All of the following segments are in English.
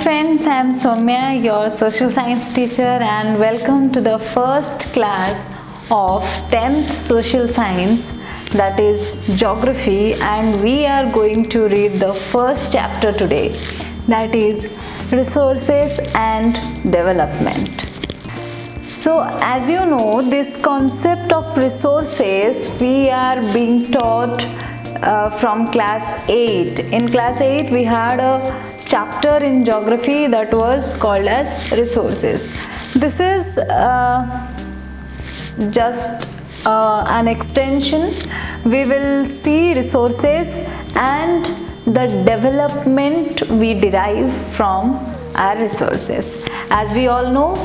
friends, I am Soumya, your social science teacher, and welcome to the first class of 10th social science, that is geography, and we are going to read the first chapter today, that is resources and development. So as you know, this concept of resources we are being taught from class 8. In class 8 we had a chapter in geography that was called as resources. This is just an extension. We will see resources and the development we derive from our resources. As we all know,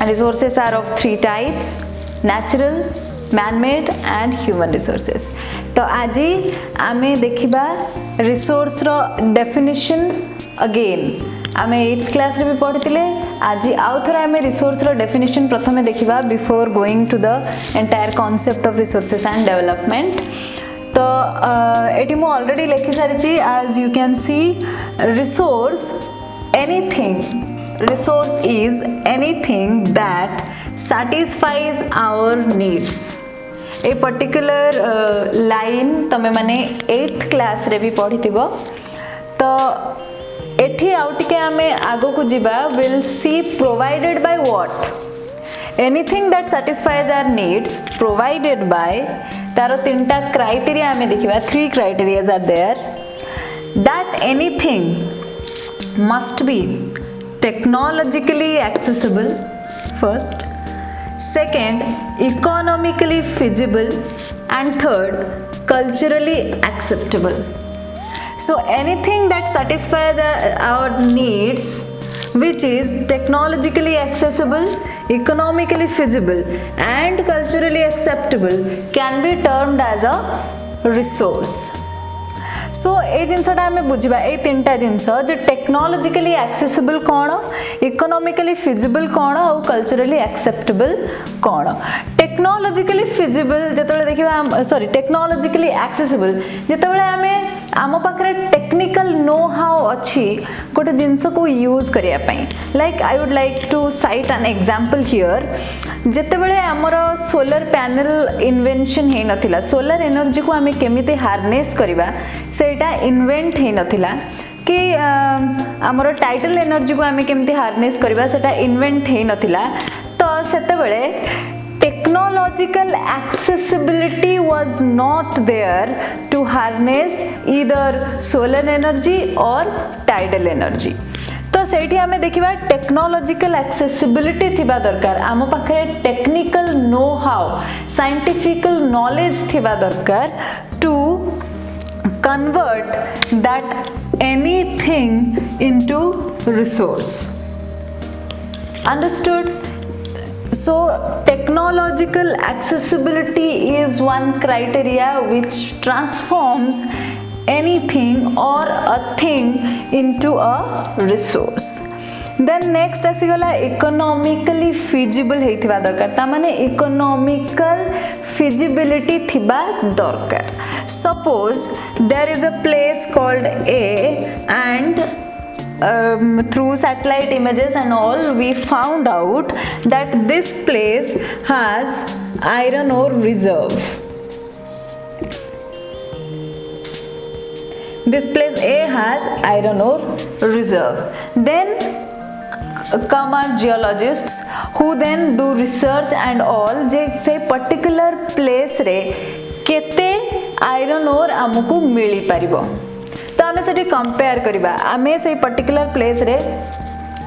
resources are of three types: natural, man-made and human resources. तो आज आमे देखिबा resource रो definition again आमे 8th class रे भी पढ़ितिले आज आउ थरा आमे रिसोर्स रो डेफिनेशन प्रथमे देखिबा before going to the entire concept of resources and development. तो एटी मु ऑलरेडी लिखि सारिछि. as you can see, resource is anything that satisfies our needs. A particular line तमे माने 8th क्लास रे भी पढ़िथिबो. तो एठी आउटिके आमे आगो को जिबा will see provided by what. Anything that satisfies our needs provided by, तारो तीनटा क्राइटेरिया आमे देखिबा. 3 criterias are there. That anything must be technologically accessible first, second economically feasible, and third culturally acceptable. So anything that satisfies our needs, which is technologically accessible, economically feasible and culturally acceptable, can be termed as a resource. सो ए जिनसटा आम बुझा ये 3टा जिनस जो technologically accessible कौन, economically feasible कौन और culturally acceptable कौन. Technologically feasible जो देखा, सॉरी टेक्नोलॉजिकली एक्सेसिबल जो आम आम पाखे टेक्निकल नो हाउ अच्छी गोटे जिनस को यूज करने. Like I would like to cite an example here. जितेबले आमर सोलर पैनल इन्वेंशन है नथिला, सोलर एनर्जी को आम केमिति हार्नेस करबा सेटा इन्वेंट है नथिला, कि आमर टाइडल एनर्जी को आम केमिति हार्नेस करबा सेटा इन्वेंट है नथिला. तो सेतेबले technological accessibility was not there to harness either solar energy or tidal energy. तो सेठी हमें देखिबा टेक्नोलॉजिकल एक्सेसिबिलिटी थिबा दरकार, आम पाखे technical know how, scientifical knowledge थिबा दरकार to convert that anything into resource. Understood? So technological accessibility is one criteria which transforms anything or a thing into a resource. Then next आसीगला economically feasible हेइथिबा दरकार. ता माने economical feasibility थिबा दरकार. Suppose there is a place called A and through satellite images and all we found out that this place has iron ore reserve. This place A has iron ore reserve. Then come our geologists who then do research and all जे से particular place रे केते iron ore हमको मिली परिबो. तो आमे सेठी compare करिबा. आमे से particular place रे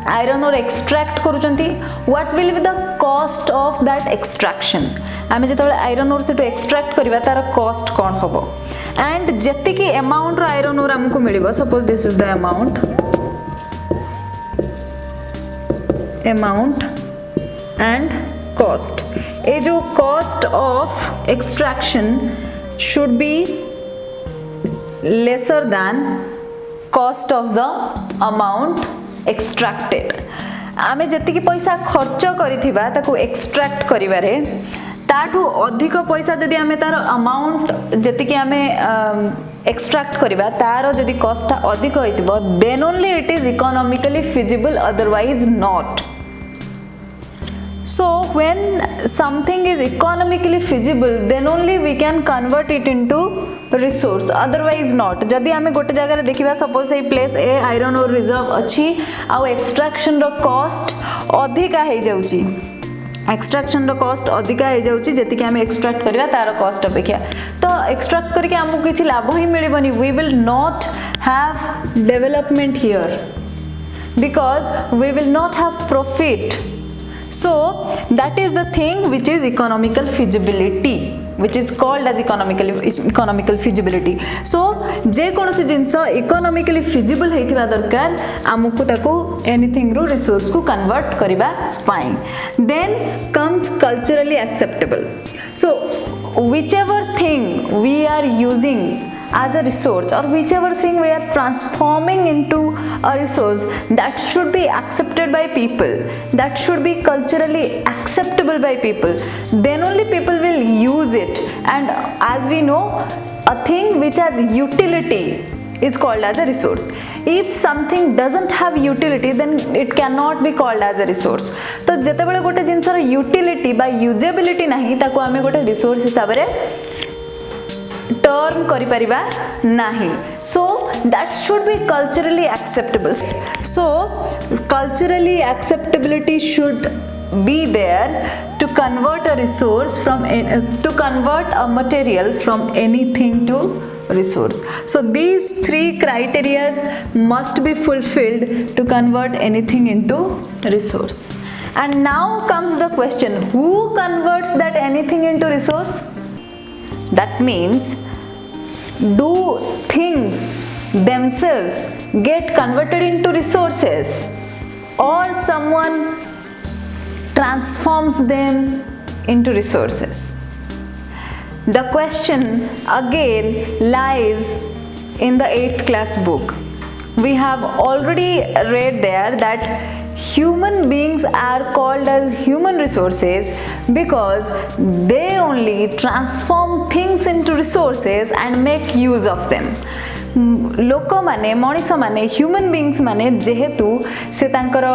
आयरन ओर एक्सट्रैक्ट करूचंती. What will be the cost of that extraction. आमे जेतबे आयरन ओर सेटू एक्सट्रैक्ट करिबा तार कॉस्ट कोन होबो, एंड जति की अमाउंट रो आयरन ओर हमको मिलिबो. Suppose this is the amount and cost. ए जो cost of extraction should be lesser than cost of the amount extracted. आमे जति की पैसा खर्च करिथिबा ताको एक्सट्रैक्ट करिबारे ताठू अधिक पैसा जदि आमे तार अमाउंट जति कि आमे एक्सट्रैक्ट करिबा तार जदि कॉस्ट अधिक होइतिबो then only it is economically feasible otherwise not. So when something is economically feasible then only we can convert it into resource, otherwise not. जदि आमे गोटे जगह देखिबा सपोज से प्लेस ए आयरन और रिजर्व अछि आ एक्सट्रैक्शन रो कॉस्ट अधिका हे जाउची, एक्सट्रैक्शन रो कॉस्ट अधिका हे जाउची जति कि आमे एक्सट्रैक्ट करबा तार कॉस्ट अपेक्षा तो एक्सट्रैक्ट करके हमकु किछि लाभ ही मिलबनी. we will not have development here because we will not have profit. So that is the thing which is economical feasibility, which is called as economical feasibility. So जे कोनोसी जिंस economically feasible हेतिबा दरकार आमकु ताको anything रो resource को convert करिबा पाई. Then comes culturally acceptable. So whichever thing we are using as a resource or whichever thing we are transforming into a resource, that should be accepted by people, that should be culturally acceptable by people, then only people will use it. And as we know, a thing which has utility is called as a resource. If something doesn't have utility then it cannot be called as a resource. तो जेतेबेले गोटे जिंसर utility by usability नाही ताको आमे गोटे resource हिसाब रे turn करि परिबा नाही. So that should be culturally acceptable. So culturally acceptability should be there to convert a resource from to convert a material from anything to resource. So these three criteria must be fulfilled to convert anything into resource. And now comes the question, who converts that anything into resource? That means, do things themselves get converted into resources or someone transforms them into resources? The question again lies in the 8th class book. We have already read there that human beings are called as human resources because they only transform things into resources and make use of them. लोक माने मनीष माने human beings माने जेहेतु से तांकर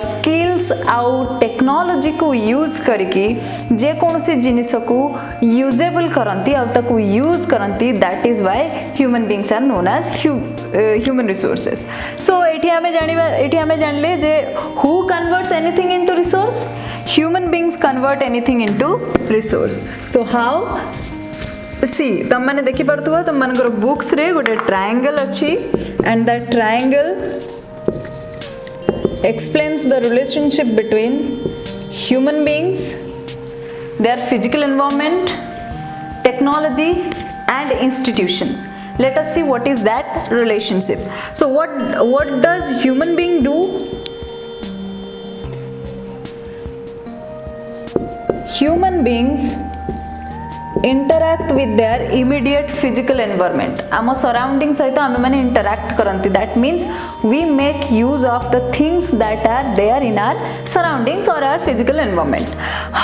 skills आउ technology को use करके जे कोनोसी जिनिस को यूजेबल करंती आ ताको यूज करंती. That is why human beings are known as human resources. So एठी हमें जानले जे who converts anything into resource? Human beings convert anything into resource. So how? सी तम माने देखि परतुवा तम मानकर बुक्स रे गोटे ट्रायंगल अछि and that triangle explains the relationship between human beings, their physical environment, technology and institution. Let us see what is that relationship. So what does human being do? Human beings interact with their immediate physical environment. Our surroundings सहित आमे माने interact करंती. That means we make use of the things that are there in our surroundings or our physical environment.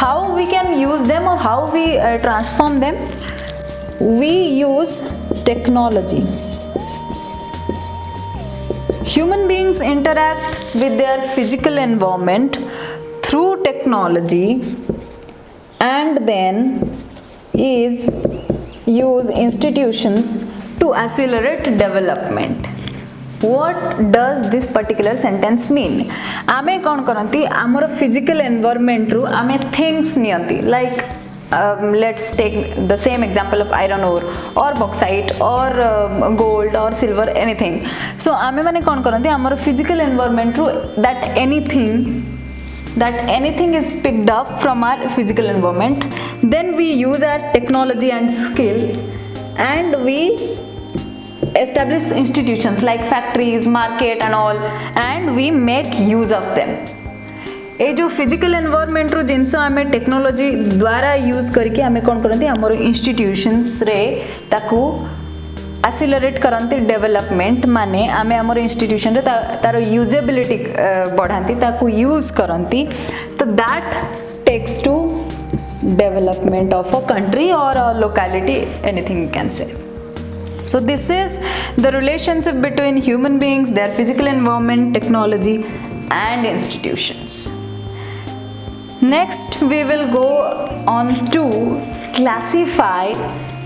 How we can use them or how we transform them? We use technology. Human beings interact with their physical environment through technology and then use institutions to accelerate development. What does this particular sentence mean? आमे कौन करंती आमर physical environment रू आमे things नियंती. Like let's take the same example of iron ore or bauxite or gold or silver, anything. So आमे माने कौन करंती आमर physical environment रू that anything is picked up from our physical environment. Then we use our technology and skill and we establish institutions like factories, market and all, and we make use of them. ए जो physical environment रू जिनसो आमे technology द्वारा use करके आमे कौन करंती हमरो institutions रे ताकू एक्सिलरेट करंती डेवलपमेंट. माने आमे हमर इंस्टीट्यूशन रे तार यूजेबिलिटी बढ़ांती ताकू यूज करंती. तो that takes to development of a country or a locality, anything you can say. So this is the relationship between human beings, their physical environment, technology and institutions. Next we will go on to classify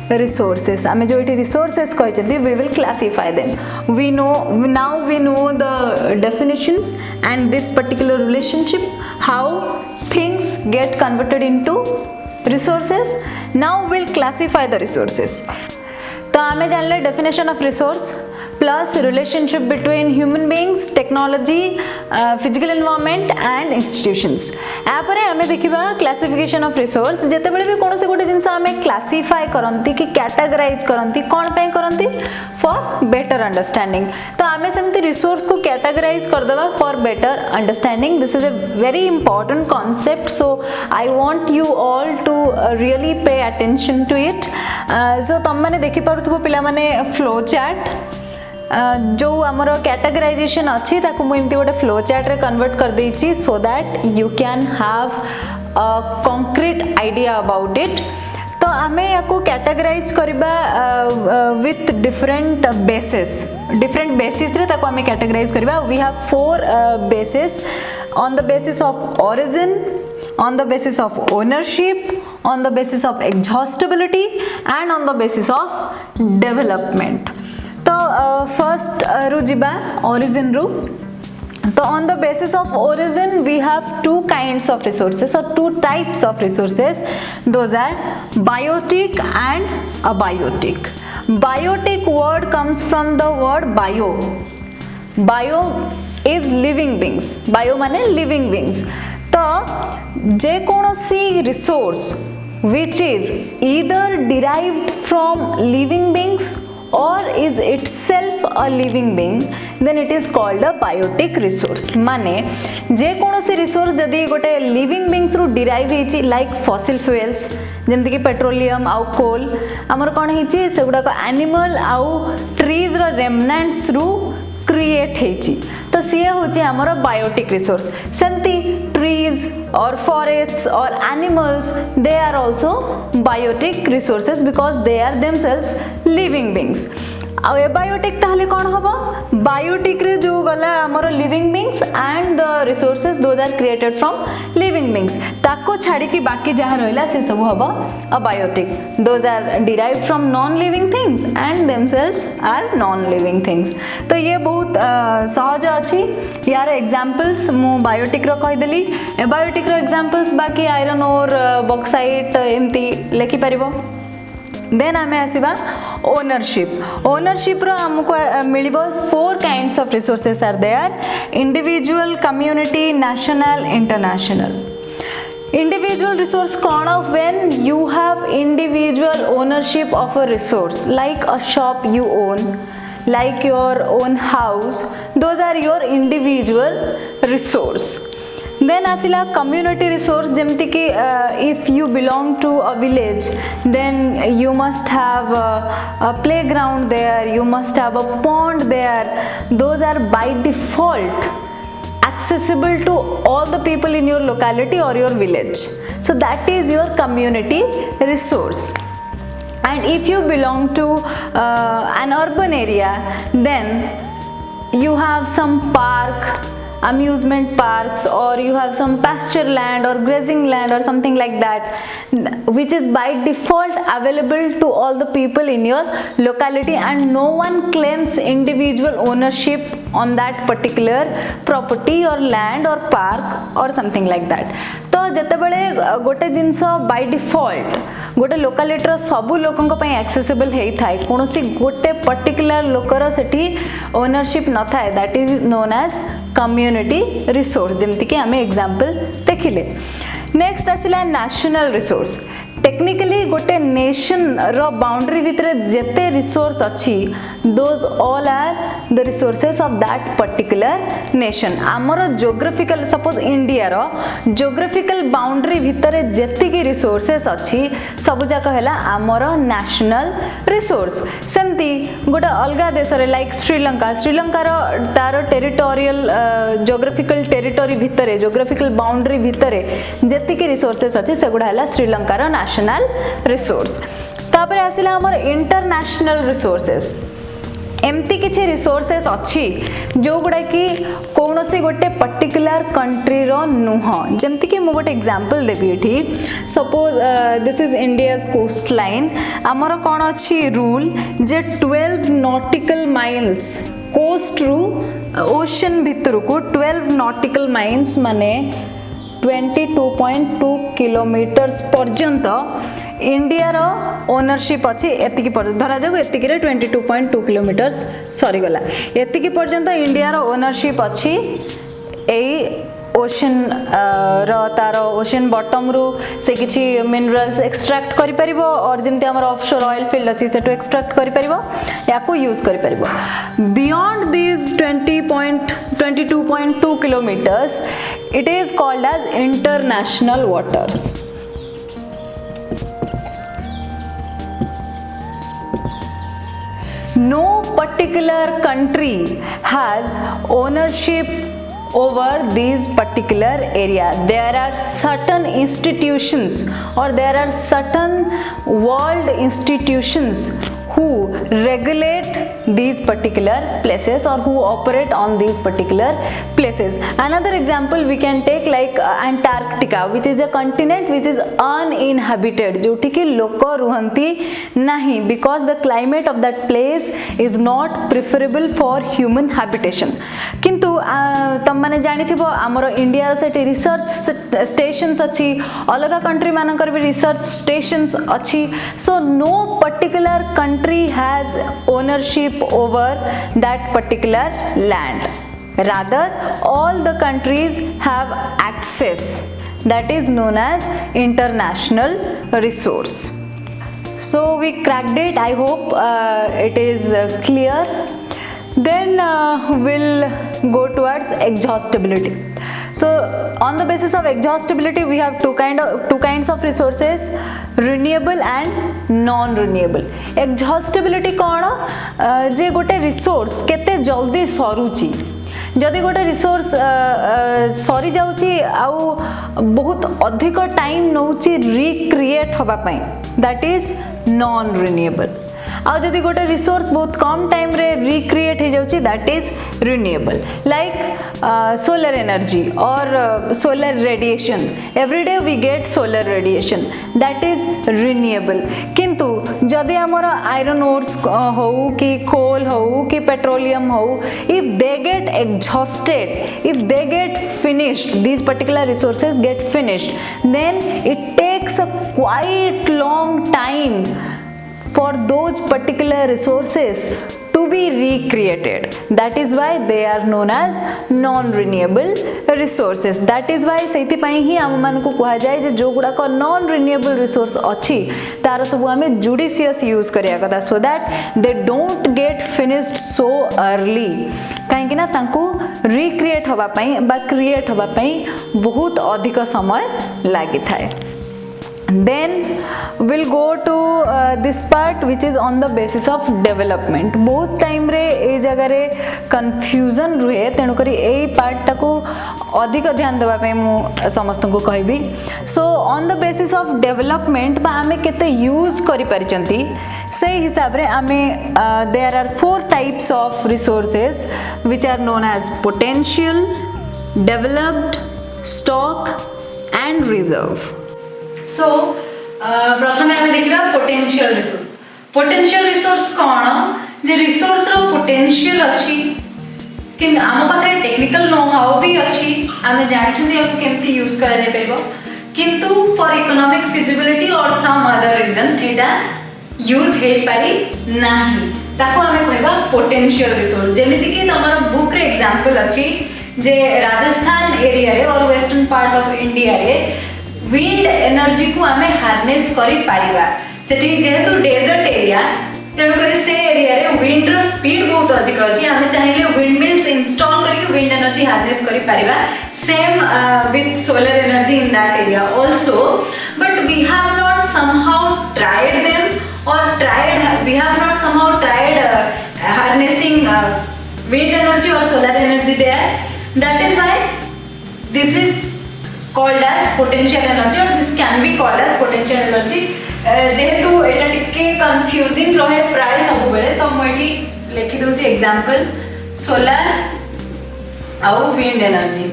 resources. आमे जो इटी resources कहते we will classify them. We know the definition and this particular relationship, how things get converted into resources. Now we'll classify the resources. तो आमे जानले definition of resource plus relationship between human beings, technology, physical environment and institutions. यापर आमे देखिबा classification of resource. जेते बेले भी कोनोसी गोटे जिंस आमे classify करंती कि categorize करंती कोन पे करंती for better understanding. तो आमे सेमती resource को categorize कर देबा for better understanding. This is a very important concept, so I want you all to really pay attention to it. So तुम माने देखि पारुथबो पिला माने flow chart जो आमर कैटेगराइजेशन अच्छी ताकू मु एमती गोटे फ्लो चार्ट रे कन्वर्ट कर देछि so that you can have a concrete idea about it. तो आमे याको कैटेगराइज करबा विथ डिफरेंट बेसिस रे ताकू आमे कैटेगराइज करबा. We have 4 basis on the basis of origin, on the basis of ownership, on the basis of exhaustibility and on the basis of development. तो first रु जिबा origin रु. तो on the basis of origin we have 2 kinds of resources or 2 types of resources. Those are biotic and abiotic. Biotic word comes from the word bio. Bio is living beings. Bio माने living beings. तो जे कोनोसी resource which is either derived from living beings or is itself a living being, then it is called a biotic resource. माने जे कोनोसी resource जदि गोटे living beings रू derive हेची like fossil fuels जेमति कि पेट्रोलियम आउ कोल हमर कोन हेची सेगुडा को एनिमल आउ ट्रीज रो रेमनेंट्स रू क्रिएट हेची. तो सिए होची हमर बायोटिक रिसोर्स. सेमती trees or forests or animals, they are also biotic resources because they are themselves living beings. ଆଉ एबायोटिक ताहले कोन हबो? बायोटिक रे जो गला हमर living beings and the resources those are created from living beings. ताको छाडी कि बाकी जहा रहला से सब हबो abiotic. Those are derived from non living things and themselves are non living things. तो ये बहुत सहज अछि. यार एग्जांपल्स मु बायोटिक रो कहि देली. एबायोटिक रो एग्जांपल्स बाकी आयरन और बॉक्साइट एम्ति लेखि परिबो. देन आमे आसीबा ओनरशिप रो हमको मिलिबो 4 kinds of resources are there. Individual, community, national, international. Individual resource कौन of when you have individual ownership of a resource like a shop you own, like your own house, those are your individual resource. Then asila community resource जेमति कि if you belong to a village then you must have a playground there, you must have a pond there. Those are by default accessible to all the people in your locality or your village. So that is your community resource. And if you belong to an urban area then you have some park, amusement parks, or you have some pasture land or grazing land or something like that, which is by default available to all the people in your locality and no one claims individual ownership on that particular property or land or park or something like that. तो जते बेले गोटे जिंस by default गोटे locality रो सबु लोकन को पई accessible हेई थाए, कोनोसी गोटे पर्टिकुलर लोकर सेठी ओनरशिप न थाए, that is known as community resource. जेमति कि हमें एग्जांपल देखिले. नेक्स्ट आसिला नेशनल रिसोर्स. टेक्निकली गोटे नेशन रो बाउंड्री भितर जेते रिसोर्स अच्छी those all are the resources of that particular nation आमर जोग्राफिकल सपोज इंडिया रो जोग्राफिकल बाउंड्री भितर जेति की रिसोर्सेस अच्छी सब जाक है आमर नेशनल रिसोर्स सेमती गोटे अलग देश लाइक श्रीलंका श्रीलंकार तार टेरिटोरियल जोग्राफिकल टेरिटोरी भितर जोग्राफिकल बाउंड्री भितर जेति की रिसोर्सेस अच्छी सेगुड़ा है श्रीलंकार नेशनल रिसोर्स तापर आसिला हमर इंटरनेशनल रिसोर्सेस एमती किछि रिसोर्सेस अच्छी जो गुडा कि कौनसी गोटे पर्टिकुलर कंट्री रो नुह जेमती कि मु गोटे एग्जांपल देबी एठी suppose this is India's coastline आमर कोन अच्छी रूल जे 12 नॉटिकल माइल्स कोस्ट रु ओशन भितर को 12 नॉटिकल माइल्स माने 22.2 किलोमीटर्स पर्यंत इंडिया रो ओनरशिप अच्छी एतिकी धरा जाऊ एतिकी रे 22.2 किलोमीटर्स सरी गला एतिकी पर्यंत इंडिया रो ओनरशिप अच्छी एई ओशन रो तार ओशन बॉटम रु से किछि मिनरल्स एक्सट्रैक्ट करि परिबो और जेमते हमर ऑफशोर ऑयल फील्ड अछि सेटु एक्सट्रैक्ट करि परिबो याको यूज करि परिबो beyond this 22.2 kilometres it is called as international waters. No particular country has ownership over these particular area. There are certain institutions or there are certain world institutions who regulate these particular places or who operate on these particular places. Another example we can take like Antarctica, which is a continent which is uninhabited, जोठी कि लोक रुहंती नहीं because the climate of that place is not preferable for human habitation. किंतु तम माने जानी थिबो हमरो India से रिसर्च स्टेशंस अच्छी अलग कंट्री मानकर भी रिसर्च स्टेशंस अच्छी so no particular country has ownership over that particular land. Rather, all the countries have access. That is known as international resource. So we cracked it. I hope it is clear. Then we'll go towards exhaustibility. So on the basis of exhaustibility we have two kinds of resources, renewable and non-renewable. exhaustibility कौन जे गोटे resource केते जल्दी सरुची जदि गोटे resource सरी जाउची आउ बहुत अधिक टाइम नउची रिक्रिएट होबा पई दैट इज नॉन रिन्यूएबल आउ जदि गोटे रिसोर्स बहुत कम टाइम रे रिक्रिएट हो जाउची that is renewable like solar energy or solar radiation. Every day we get solar radiation, that is renewable. किंतु जदि हमर iron ores हो कि coal हो कि petroleum हो, if they get exhausted, if they get finished, these particular resources get finished, then it takes a quite long time for those particular resources to be recreated. That is why they are known as non-renewable resources. That is why सेति पई ही हम मन को कहा जाय जे जो गुडा को non renewable resource अछि तार सब हमें judicious use करिया कथा so that they don't get finished so early. काहे कि ना तांको recreate होबा पई बा create होबा पई बहुत अधिक समय लागि थाए. Then we'll go to this part which is on the basis of development. बहुत टाइम रे ए जगह रे confusion रुहे तेणु करी ए पार्ट टाको अधिक ध्यान देबा पे मु समस्त को कहबी. So on the basis of development बा हमें केते यूज करि परिचंती से हिसाब रे हमें there are 4 types of resources which are known as potential, developed, stock and reserve. So प्रथमे हमें देखिबा पोटेंशियल रिसोर्स. पोटेंशियल रिसोर्स कोन जे रिसोर्स रो पोटेंशियल अछि कि आम पाखे टेक्निकल नो हाउ भी अछि आमे जानिछथि अब केमति यूज करा जाय परबो किंतु फॉर इकोनॉमिक फिजिबिलिटी और सम अदर रीजन एटा यूज हे पारी नाही ताको हमें कहबा पोटेंशियल रिसोर्स. जेमिति कि तमर बुक रे एग्जांपल अछि जे राजस्थान एरिया रे और वेस्टर्न पार्ट ऑफ इंडिया रे विंड एनर्जी को आमे हार्नेस करि पारिबा सेठी जेहेतु डेजर्ट एरिया तेणुक से एरिया रे विंड रो स्पीड बहुत अधिक अछि आमे चाहिले विंड मिल्स इंस्टॉल करके विंड एनर्जी हार्नेस करि पारिबा same with solar energy in that area also but we have not somehow tried them और we have not somehow tried harnessing wind energy or solar energy there. That is why this is called as potential energy or this can be called as potential energy. जेहेतु एटा टिके confusing रहे प्राय सब बेले तो मोठी लिखि दोसी एग्जांपल सोलर आउ विंड एनर्जी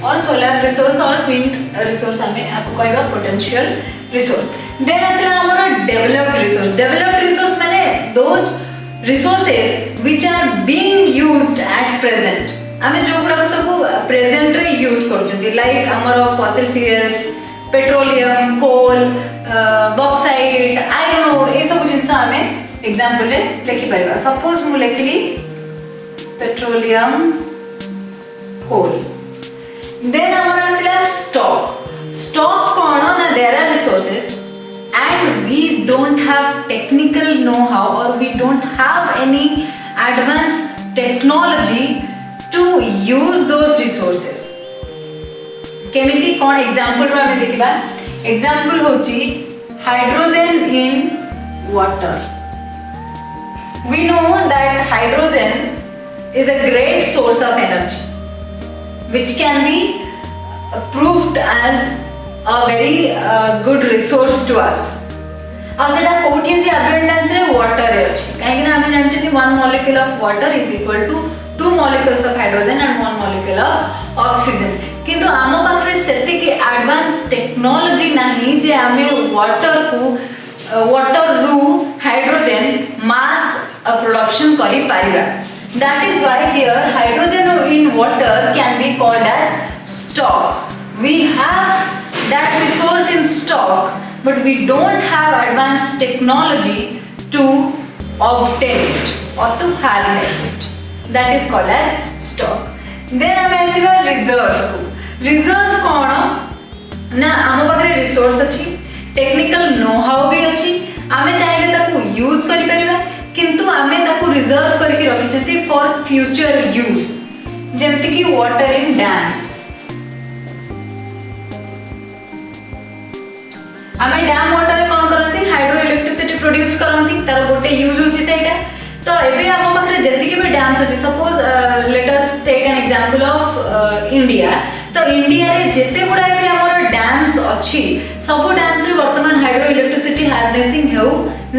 और सोलर रिसोर्स और विंड रिसोर्स हमें आपको कहबा पोटेंशियल रिसोर्स देन असला हमर डेवलप्ड रिसोर्स माने those resources which are being used at present आमे जो गुडा सब प्रेजेंट रे यूज करजंती लाइक हमर फॉसिल फ्यूल्स पेट्रोलियम कोल बॉक्साइट आयरन ओर ए सब जिंस आमे एग्जांपल रे लिखि परबा सपोज मु लिखली पेट्रोलियम कोल देन हमर असला स्टॉक कोन ना there are resources and we don't have technical know-how or we don't have any advanced technology to use those resources. केमिति कोन एग्जांपल रो हमें देखिबा एग्जांपल होची hydrogen in water. We know that hydrogen is a great source of energy which can be proved as a very good resource to us. और सेटा कोठी जे abundance रे water रे अछि काहे कि हमें जानछथि 1 molecule of water is equal to 2 molecules of hydrogen and 1 molecule of oxygen. किंतु आम पाखरे सेति के एडवांस टेक्नोलॉजी नाही जे हमें वाटर रू हाइड्रोजन मास प्रोडक्शन करि Paribas. That is why here hydrogen in water can be called as stock. We have that resource in stock but we don't have advanced technology to obtain it or to harness it. That is called as stock. Then hame asiba reserve कोन ना आम पाखरे resource अछि technical know how भी अछि आमे चाहिले ताकू use करि परिबा किंतु आमे ताकू रिजर्व करके रखिछथि फॉर फ्यूचर यूज जेमति कि वाटर इन डैम्स. आमे डैम वाटर रे कोन करंती हाइड्रो इलेक्ट्रिसिटी प्रोड्यूस करंती तार गोटे यूज होची सेटा तो एबे हम पाखरे जति के भी डैम्स अछि suppose let us take an example of India तो इंडिया रे जते गुडा भी हमर डैम्स अछि सब डैम्स रे वर्तमान हाइड्रो इलेक्ट्रिसिटी हार्नेसिंग हेउ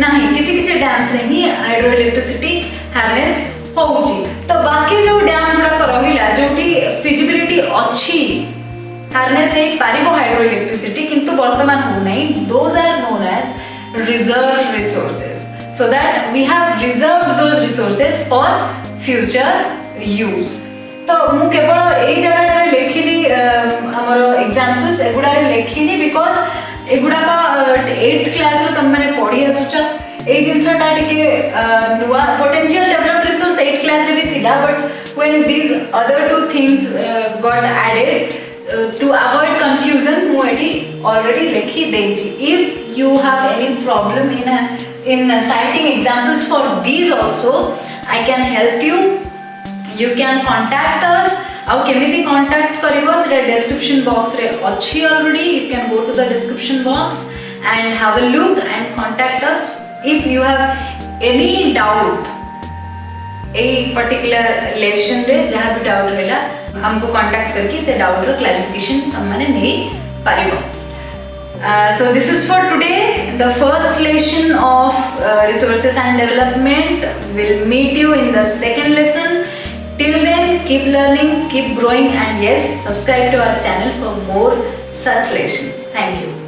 नाही किछि डैम्स रे ही हाइड्रो इलेक्ट्रिसिटी हार्नेस होउची तो बाकी जो डैम गुडा रहिला जोटी फिजिबिलिटी अछि हार्नेस है पारिबो हाइड्रो इलेक्ट्रिसिटी किंतु वर्तमान हो नहीं those are known as reserve resources so that we have reserved those resources for future use. तो मु केवल एई जगह रे लेखिली हमर एग्जांपल्स एगुडा रे लेखिनी बिकॉज़ एगुडा का 8th क्लास रो तुम माने पढी आसुचा एई जिंसटा टिके नुवा potential developed resource 8th class रे भी थिला but when these other two things got added to avoid confusion mu eti already lekhi dechi. If you have any problem in citing examples for these also I can help you. You can contact us. How kemiti contact karibo se description box re achi already. You can go to the description box and have a look and contact us if you have any doubt a particular lesson रे जहाँ भी doubt रहेला हमको contact करके से doubt रो clarification हम माने नहीं पारिबो. So this is for today. The first lesson of resources and development. Will meet you in the second lesson. Till then, keep learning, keep growing, and yes, subscribe to our channel for more such lessons. Thank you.